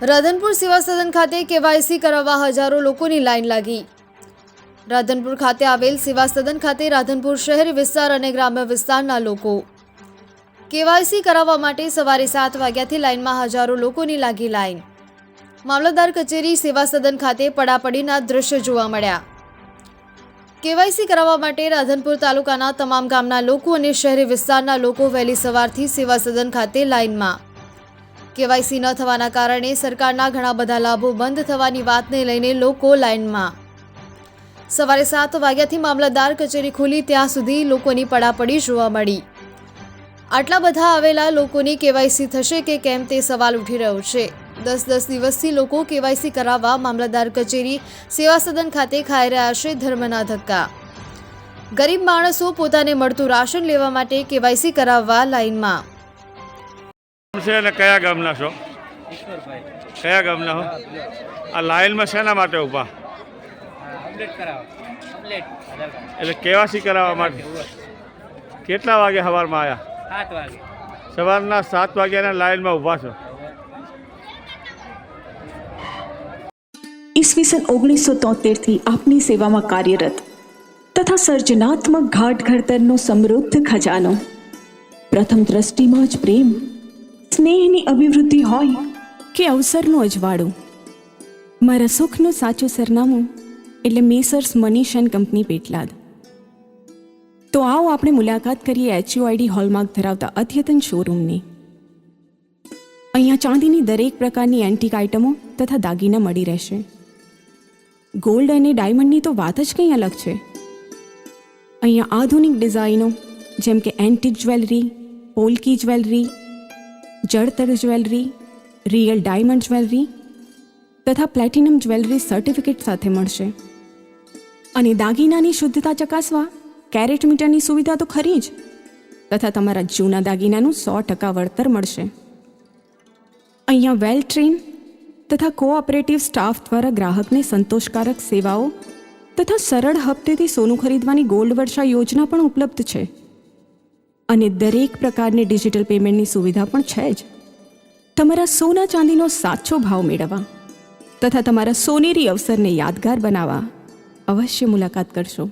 રાધનપુર સેવા સદન ખાતે કેવાયસી કરાવવા હજારો લોકોની લાઈન લાગી। રાધનપુર ખાતે આવેલ સેવા સદન ખાતે રાધનપુર શહેરી વિસ્તાર અને ગ્રામ્ય વિસ્તારના લોકો કેવાયસી કરાવવા માટે સવારે 7 વાગ્યાથી લાઈનમાં હજારો લોકોની લાગી લાઈન। મામલતદાર કચેરી સેવા સદન ખાતે પડાપડીના દ્રશ્યો જોવા મળ્યા। કેવાયસી કરાવવા માટે રાધનપુર તાલુકાના તમામ ગામના લોકો અને શહેરી વિસ્તારના લોકો વહેલી સવારથી સેવા સદન ખાતે લાઈનમાં। કેવાયસી ન થવાના કારણે સરકારના ઘણા બધા લાભો બંધ થવાની વાતને લઈને લોકો લાઈનમાં। સવારે 7 વાગ્યાથી મામલતદાર કચેરી ખુલી ત્યાં સુધી લોકોની પડાપડી જોવા મળી। આટલા બધા આવેલા લોકોની કેવાયસી થશે કે કેમ તે સવાલ ઉઠી રહ્યો છે। 10 દિવસથી લોકો કેવાયસી કરાવવા મામલતદાર કચેરી સેવા સદન ખાતે ખાઈ રહ્યા છે ધર્મના ધક્કા। ગરીબ માણસો પોતાને મળતું રાશન લેવા માટે કેવાયસી કરાવવા લાઈનમાં। કયા ગામના છો? કયા ગામના હો? આ લાઈનમાં શેના માટે ઊભા? એટલે કેવાયસી કરાવવા માટે। કેટલા વાગે સવારમાં આવ્યા? 7 વાગે। સવારના 7 વાગ્યાના લાઈનમાં ઊભા છો। ઈસવીસન 1973 થી આપની સેવામાં કાર્યરત તથા સર્જનાત્મક ઘાટ ઘડતરનો સમૃદ્ધ ખજાનો। પ્રથમ દ્રષ્ટિમાં જ પ્રેમ સ્નેહની અભિવૃદ્ધિ હોય કે અવસરનું અજવાળું, મારા સુખનું સાચું સરનામું એટલે Messrs Manish and company Petlad. તો આવો આપણે મુલાકાત કરીએ HUID હોલમાર્ક ધરાવતા અદ્યતન શોરૂમની। અહીંયા ચાંદીની દરેક પ્રકારની એન્ટિક આઇટમો તથા દાગીના મળી રહેશે। ગોલ્ડ અને ડાયમંડની તો વાત જ કંઈ અલગ છે। અહીંયા આધુનિક ડિઝાઇનો જેમ કે એન્ટિક જ્વેલરી, પોલ્કી જ્વેલરી, જળતર જ્વેલરી, રિયલ ડાયમંડ જ્વેલરી તથા પ્લેટિનમ જ્વેલરી સર્ટિફિકેટ સાથે મળશે। અને દાગીનાની શુદ્ધતા ચકાસવા કેરેટ મીટરની સુવિધા તો ખરી જ, તથા તમારા જૂના દાગીનાનું 100% વળતર મળશે। અહીંયા વેલ ટ્રેન તથા કોઓપરેટિવ સ્ટાફ દ્વારા ગ્રાહકને સંતોષકારક સેવાઓ તથા સરળ હપ્તેથી સોનું ખરીદવાની ગોલ્ડ વર્ષા યોજના પણ ઉપલબ્ધ છે। અને દરેક પ્રકારની ડિજિટલ પેમેન્ટની સુવિધા પણ છે જ। તમારા સોના ચાંદીનો સાચો ભાવ મેળવવા તથા તમારા સોનેરી અવસરને યાદગાર બનાવવા અવશ્ય મુલાકાત કરશો।